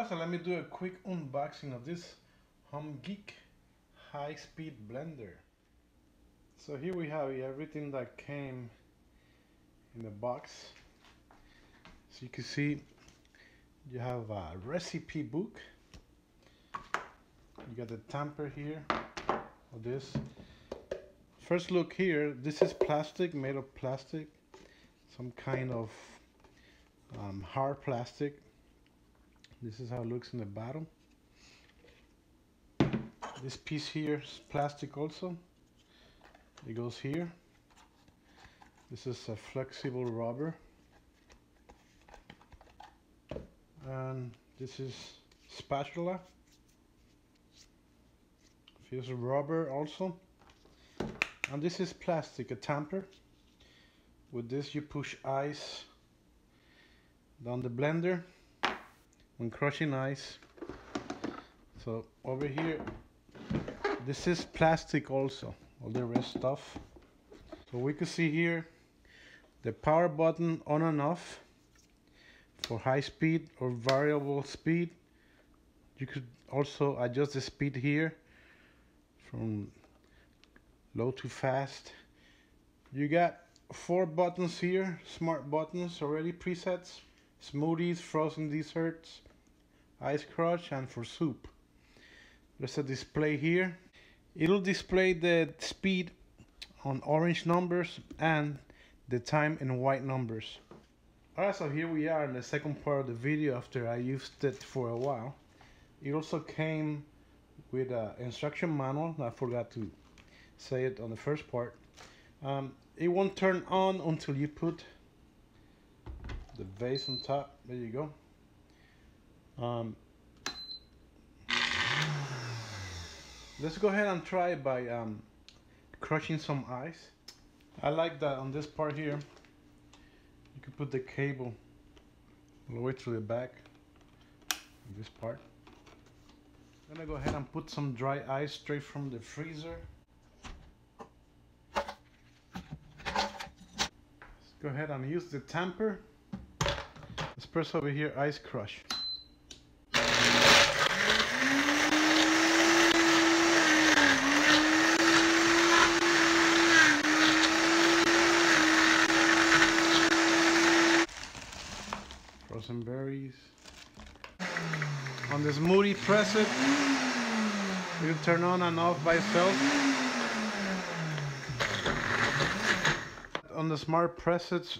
Alright, so let me do a quick unboxing of this Homgeek high-speed blender. So here we have everything that came in the box. So you can see you have a recipe book. You got the tamper here of this. First look here, this is plastic, made of plastic, some kind of hard plastic. This is how it looks in the bottom. This piece here is plastic also. It goes here. This is a flexible rubber. And this is spatula. Feels rubber also. And this is plastic, a tamper. With this you push ice down the blender when crushing ice. So over here, this is plastic also, all the rest stuff. So we can see here the power button on and off for high speed or variable speed. You could also adjust the speed here from low to fast. You got 4 buttons here, smart buttons already presets: smoothies, frozen desserts, ice crush, and for soup. There's a display here. It'll display the speed on orange numbers and the time in white numbers. Alright, so here we are in the second part of the video after I used it for a while. It also came with an instruction manual. I forgot to say it on the first part. It won't turn on until you put the vase on top. There you go. Let's go ahead and try it by crushing some ice. I like that on this part here, you can put the cable all the way to the back of this part. I'm gonna go ahead and put some dry ice straight from the freezer. Let's go ahead and use the tamper. Let's press over here, ice crush. Frozen berries. On the smoothie, press it. It'll turn on and off by itself. On the smart presets,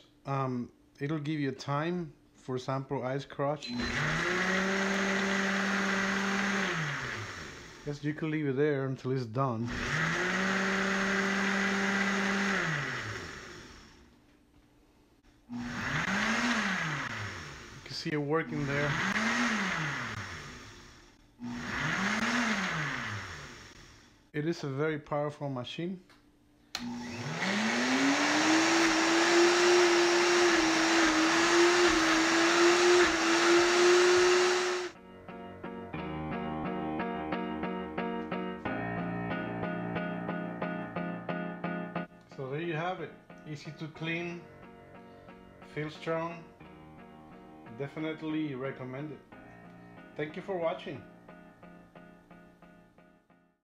it'll give you time. For example, ice crush. Guess you can leave it there until it's done. You can see it working there. It is a very powerful machine. So there you have it. Easy to clean, feels strong. Definitely recommend it. Thank you for watching.